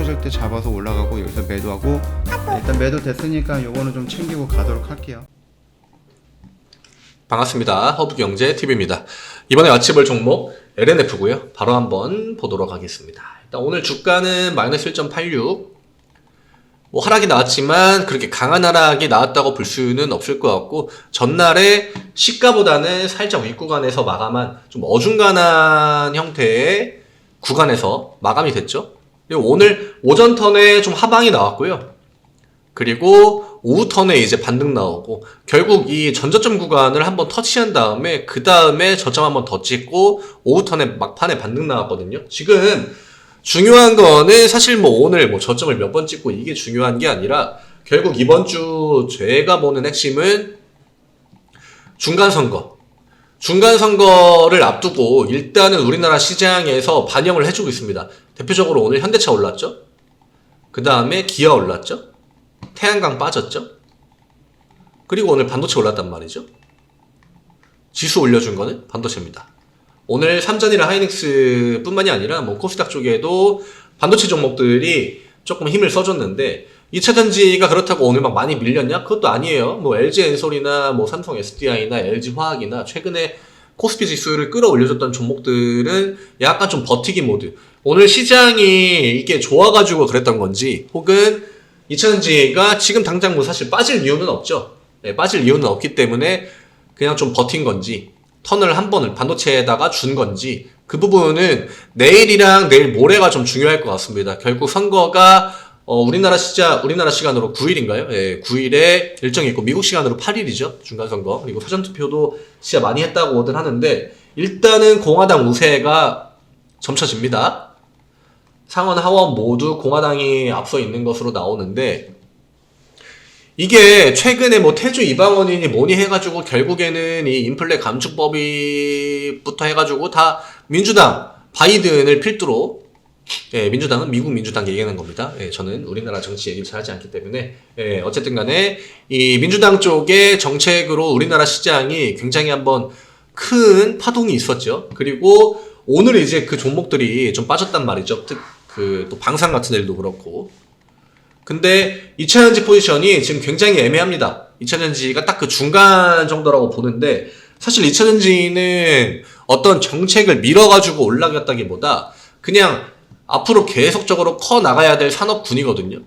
떨어질 때 잡아서 올라가고 여기서 매도하고, 일단 매도 됐으니까 요거는 좀 챙기고 가도록 할게요. 반갑습니다. 허브경제TV입니다. 이번에 마치볼 종목 LNF고요. 바로 한번 보도록 하겠습니다. 일단 오늘 주가는 마이너스 1.86, 뭐 하락이 나왔지만 그렇게 강한 하락이 나왔다고 볼 수는 없을 것 같고, 전날에 시가보다는 살짝 윗구간에서 마감한 좀 어중간한 형태의 구간에서 마감이 됐죠. 그리고 오늘 오전 턴에 좀 하방이 나왔고요. 그리고 오후 턴에 이제 반등 나오고, 결국 이 전저점 구간을 한번 터치한 다음에 그 다음에 저점 한번 더 찍고 오후 턴에 막판에 반등 나왔거든요. 지금 중요한 거는 사실 뭐 오늘 뭐 저점을 몇 번 찍고 이게 중요한 게 아니라, 결국 이번 주 제가 보는 핵심은 중간선거를 앞두고 일단은 우리나라 시장에서 반영을 해주고 있습니다. 대표적으로 오늘 현대차 올랐죠. 그 다음에 기아 올랐죠. 태양광 빠졌죠. 그리고 오늘 반도체 올랐단 말이죠. 지수 올려준 거는 반도체입니다. 오늘 삼전이랑 하이닉스 뿐만이 아니라 뭐 코스닥 쪽에도 반도체 종목들이 조금 힘을 써줬는데, 2차전지가 그렇다고 오늘 막 많이 밀렸냐? 그것도 아니에요. 뭐 LG엔솔이나 뭐 삼성 SDI나 LG화학이나 최근에 코스피 지수를 끌어올려줬던 종목들은 약간 좀 버티기 모드. 오늘 시장이 이게 좋아가지고 그랬던 건지, 혹은 2차전지가 지금 당장 뭐 사실 빠질 이유는 없죠. 네, 빠질 이유는 없기 때문에 그냥 좀 버틴 건지, 턴을 한 번을 반도체에다가 준 건지, 그 부분은 내일이랑 내일 모레가 좀 중요할 것 같습니다. 결국 선거가 우리나라 시간으로 9일인가요? 예, 9일에 일정이 있고, 미국 시간으로 8일이죠. 중간선거. 그리고 사전투표도 진짜 많이 했다고들 하는데, 일단은 공화당 우세가 점쳐집니다. 상원 하원 모두 공화당이 앞서 있는 것으로 나오는데, 이게 최근에 뭐 태주 이방원이니 뭐니 해가지고 결국에는 이 인플레 감축법이부터 해가지고 다 민주당 바이든을 필두로, 예, 민주당은 미국 민주당 얘기하는 겁니다. 예, 저는 우리나라 정치 얘기를 잘 하지 않기 때문에, 예, 어쨌든 간에 이 민주당 쪽의 정책으로 우리나라 시장이 굉장히 한번 큰 파동이 있었죠. 그리고 오늘 이제 그 종목들이 좀 빠졌단 말이죠. 또 방산 같은 애들도 그렇고. 근데 2차전지 포지션이 지금 굉장히 애매합니다. 2차전지가 딱 그 중간 정도라고 보는데, 사실 2차전지는 어떤 정책을 밀어가지고 올라갔다기보다 그냥 앞으로 계속적으로 커 나가야 될 산업군이거든요.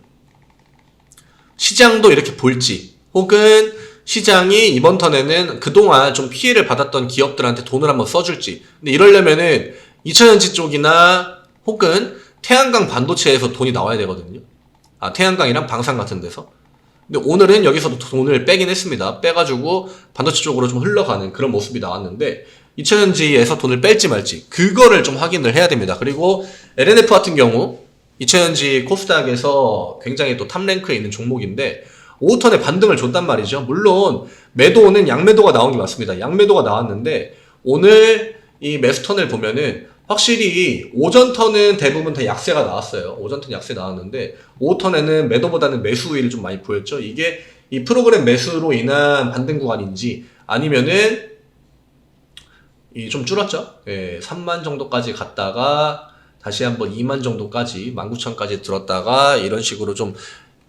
시장도 이렇게 볼지, 혹은 시장이 이번 턴에는 그동안 좀 피해를 받았던 기업들한테 돈을 한번 써줄지. 근데 이러려면은 2차전지 쪽이나 혹은 태양광 반도체에서 돈이 나와야 되거든요. 태양광이랑 방산 같은 데서. 근데 오늘은 여기서도 돈을 빼긴 했습니다. 빼가지고 반도체 쪽으로 좀 흘러가는 그런 모습이 나왔는데, 2차전지에서 돈을 뺄지 말지, 그거를 좀 확인을 해야 됩니다. 그리고 LNF 같은 경우 2차전지 코스닥에서 굉장히 또 탑랭크에 있는 종목인데, 5턴에 반등을 줬단 말이죠. 물론 매도는 양매도가 나온 게 맞습니다. 양매도가 나왔는데, 오늘 이 매수턴을 보면은 확실히 오전 턴은 대부분 다 약세가 나왔어요. 오전 턴 약세 나왔는데, 오후 턴에는 매도보다는 매수 우위를 좀 많이 보였죠. 이게 이 프로그램 매수로 인한 반등 구간인지, 아니면은 이 좀 줄었죠. 예, 3만 정도까지 갔다가 다시 한번 2만 정도까지 19,000까지 들었다가 이런 식으로 좀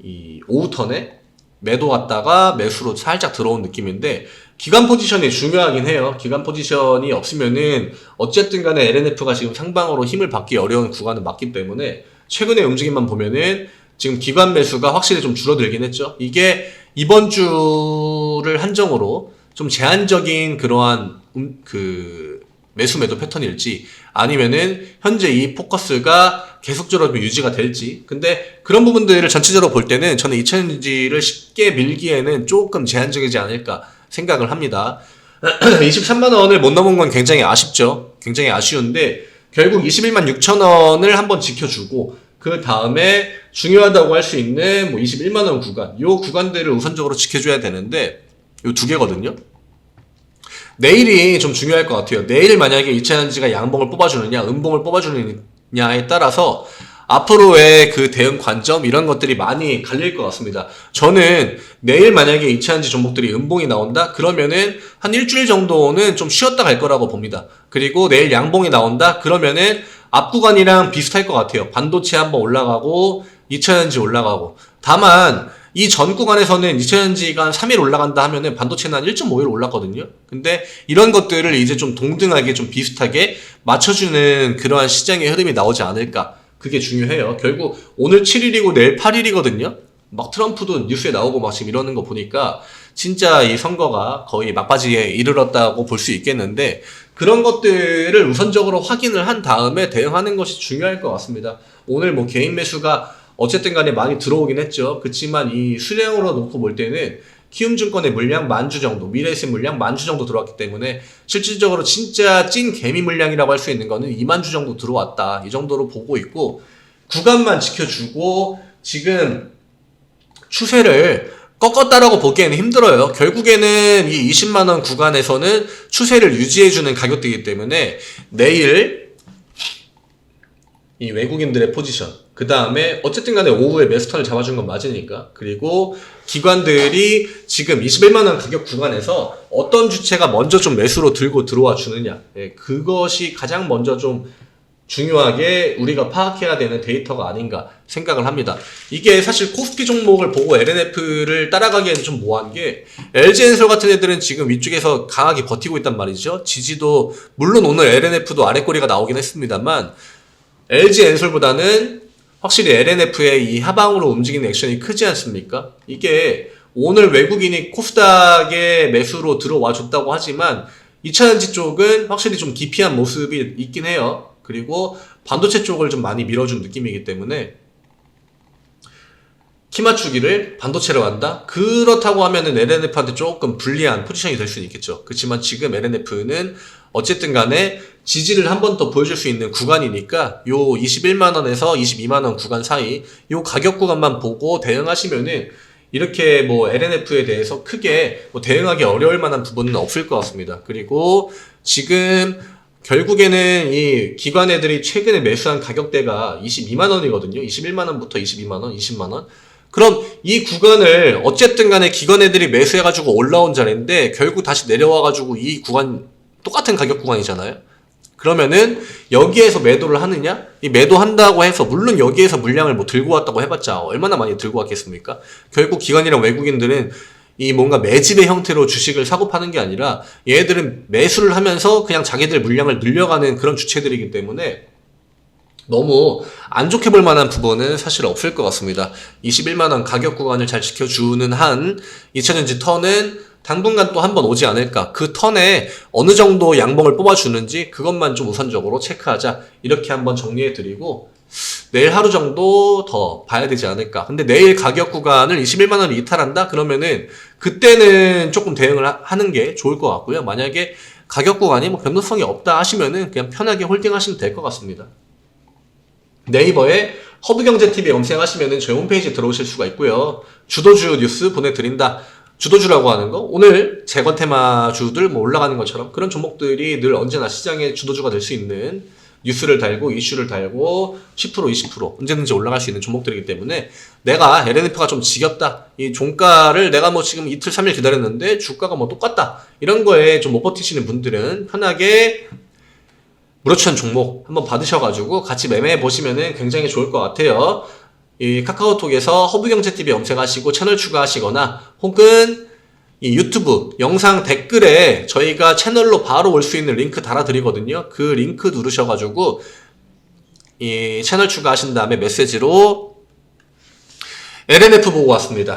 이 오후 턴에 매도 왔다가 매수로 살짝 들어온 느낌인데, 기간 포지션이 중요하긴 해요. 기간 포지션이 없으면은 어쨌든 간에 LNF가 지금 상방으로 힘을 받기 어려운 구간은 맞기 때문에, 최근의 움직임만 보면은 지금 기관 매수가 확실히 좀 줄어들긴 했죠. 이게 이번 주를 한정으로 좀 제한적인 그러한 매수 매도 패턴일지, 아니면은 현재 이 포커스가 계속적으로 유지가 될지. 근데 그런 부분들을 전체적으로 볼 때는 저는 2차전지를 쉽게 밀기에는 조금 제한적이지 않을까 생각을 합니다. 23만 원을 못 넘은 건 굉장히 아쉽죠. 굉장히 아쉬운데, 결국 21만 6천 원을 한번 지켜주고, 그 다음에 중요하다고 할 수 있는 뭐 21만 원 구간, 요 구간들을 우선적으로 지켜줘야 되는데, 요 두 개거든요. 내일이 좀 중요할 것 같아요. 내일 만약에 2차전지가 양봉을 뽑아주느냐, 음봉을 뽑아주느냐에 따라서 앞으로의 그 대응 관점, 이런 것들이 많이 갈릴 것 같습니다. 저는 내일 만약에 2차전지 종목들이 음봉이 나온다? 그러면은 한 일주일 정도는 좀 쉬었다 갈 거라고 봅니다. 그리고 내일 양봉이 나온다? 그러면은 앞 구간이랑 비슷할 것 같아요. 반도체 한번 올라가고 2차전지 올라가고. 다만 이 전 구간에서는 2차전지가 한 3일 올라간다 하면은 반도체는 한 1.5일 올랐거든요. 근데 이런 것들을 이제 좀 동등하게 좀 비슷하게 맞춰주는 그러한 시장의 흐름이 나오지 않을까. 그게 중요해요. 결국 오늘 7일이고 내일 8일이거든요. 막 트럼프도 뉴스에 나오고 막 지금 이러는 거 보니까 진짜 이 선거가 거의 막바지에 이르렀다고 볼 수 있겠는데, 그런 것들을 우선적으로 확인을 한 다음에 대응하는 것이 중요할 것 같습니다. 오늘 뭐 개인 매수가 어쨌든 간에 많이 들어오긴 했죠. 그렇지만 이 수량으로 놓고 볼 때는 키움증권의 물량 10,000주 정도, 미래에셋 물량 10,000주 정도 들어왔기 때문에 실질적으로 진짜 찐 개미 물량이라고 할 수 있는 거는 20,000주 정도 들어왔다. 이 정도로 보고 있고, 구간만 지켜주고 지금 추세를 꺾었다라고 보기에는 힘들어요. 결국에는 이 20만원 구간에서는 추세를 유지해주는 가격대이기 때문에 내일 이 외국인들의 포지션, 그 다음에 어쨌든 간에 오후에 매수턴을 잡아준 건 맞으니까, 그리고 기관들이 지금 21만원 가격 구간에서 어떤 주체가 먼저 좀 매수로 들고 들어와 주느냐, 그것이 가장 먼저 좀 중요하게 우리가 파악해야 되는 데이터가 아닌가 생각을 합니다. 이게 사실 코스피 종목을 보고 LNF를 따라가기에는 좀 모호한 게, LG엔솔 같은 애들은 지금 위쪽에서 강하게 버티고 있단 말이죠. 지지도 물론 오늘 LNF도 아래꼬리가 나오긴 했습니다만 LG엔솔보다는 확실히 LNF의 이 하방으로 움직이는 액션이 크지 않습니까? 이게 오늘 외국인이 코스닥의 매수로 들어와 줬다고 하지만 2차전지 쪽은 확실히 좀 기피한 모습이 있긴 해요. 그리고 반도체 쪽을 좀 많이 밀어준 느낌이기 때문에 키 맞추기를 반도체로 한다? 그렇다고 하면은 LNF한테 조금 불리한 포지션이 될 수는 있겠죠. 그렇지만 지금 LNF는 어쨌든 간에 지지를 한 번 더 보여줄 수 있는 구간이니까 요 21만원에서 22만원 구간 사이 요 가격 구간만 보고 대응하시면은 이렇게 뭐 LNF에 대해서 크게 뭐 대응하기 어려울 만한 부분은 없을 것 같습니다. 그리고 지금 결국에는 이 기관 애들이 최근에 매수한 가격대가 22만원이거든요. 21만원부터 22만원, 20만원. 그럼 이 구간을 어쨌든 간에 기관 애들이 매수해가지고 올라온 자리인데 결국 다시 내려와가지고 이 구간 똑같은 가격 구간이잖아요. 그러면은 여기에서 매도를 하느냐? 이 매도한다고 해서 물론 여기에서 물량을 뭐 들고 왔다고 해봤자 얼마나 많이 들고 왔겠습니까? 결국 기관이랑 외국인들은 이 뭔가 매집의 형태로 주식을 사고 파는 게 아니라 얘네들은 매수를 하면서 그냥 자기들 물량을 늘려가는 그런 주체들이기 때문에 너무 안 좋게 볼 만한 부분은 사실 없을 것 같습니다. 21만원 가격 구간을 잘 지켜주는 한 2차전지 턴은 당분간 또 한 번 오지 않을까. 그 턴에 어느 정도 양봉을 뽑아주는지 그것만 좀 우선적으로 체크하자. 이렇게 한번 정리해드리고 내일 하루 정도 더 봐야 되지 않을까. 근데 내일 가격 구간을 21만원을 이탈한다? 그러면은 그때는 조금 대응을 하는 게 좋을 것 같고요. 만약에 가격 구간이 뭐 변동성이 없다 하시면은 그냥 편하게 홀딩 하시면 될 것 같습니다. 네이버에 허브경제TV 검색하시면은 저희 홈페이지에 들어오실 수가 있고요. 주도주 뉴스 보내드린다. 주도주라고 하는 거, 오늘 재건 테마주들 뭐 올라가는 것처럼 그런 종목들이 늘 언제나 시장의 주도주가 될 수 있는 뉴스를 달고 이슈를 달고 10% 20% 언제든지 올라갈 수 있는 종목들이기 때문에 내가 LNF가 좀 지겹다, 이 종가를 내가 뭐 지금 이틀 3일 기다렸는데 주가가 뭐 똑같다, 이런 거에 좀 못 버티시는 분들은 편하게 무료추천 종목 한번 받으셔가지고 같이 매매해 보시면은 굉장히 좋을 것 같아요. 이 카카오톡에서 허브경제TV 검색하시고 채널 추가하시거나 혹은 이 유튜브 영상 댓글에 저희가 채널로 바로 올 수 있는 링크 달아드리거든요. 그 링크 누르셔가지고 이 채널 추가하신 다음에 메시지로 LNF 보고 왔습니다,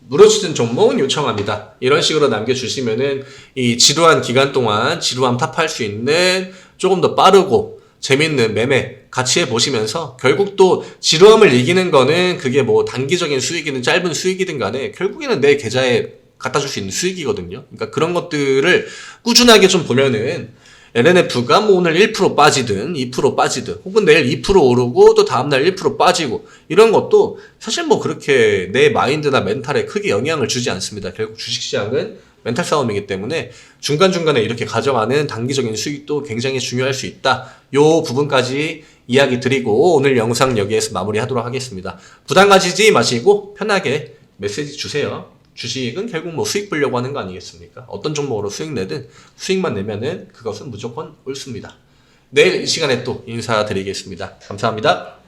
무료 추천 종목 요청합니다, 이런 식으로 남겨주시면은 이 지루한 기간 동안 지루함 탑할 수 있는 조금 더 빠르고 재밌는 매매 같이 해보시면서 결국 또 지루함을 이기는 거는 그게 뭐 단기적인 수익이든 짧은 수익이든 간에 결국에는 내 계좌에 갖다 줄 수 있는 수익이거든요. 그러니까 그런 것들을 꾸준하게 좀 보면은 LNF가 뭐 오늘 1% 빠지든 2% 빠지든 혹은 내일 2% 오르고 또 다음날 1% 빠지고 이런 것도 사실 뭐 그렇게 내 마인드나 멘탈에 크게 영향을 주지 않습니다. 결국 주식시장은 멘탈 싸움이기 때문에 중간중간에 이렇게 가져가는 단기적인 수익도 굉장히 중요할 수 있다. 요 부분까지 이야기 드리고 오늘 영상 여기에서 마무리하도록 하겠습니다. 부담 가지지 마시고 편하게 메시지 주세요. 주식은 결국 뭐 수익 보려고 하는 거 아니겠습니까? 어떤 종목으로 수익 내든 수익만 내면은 그것은 무조건 옳습니다. 내일 이 시간에 또 인사드리겠습니다. 감사합니다.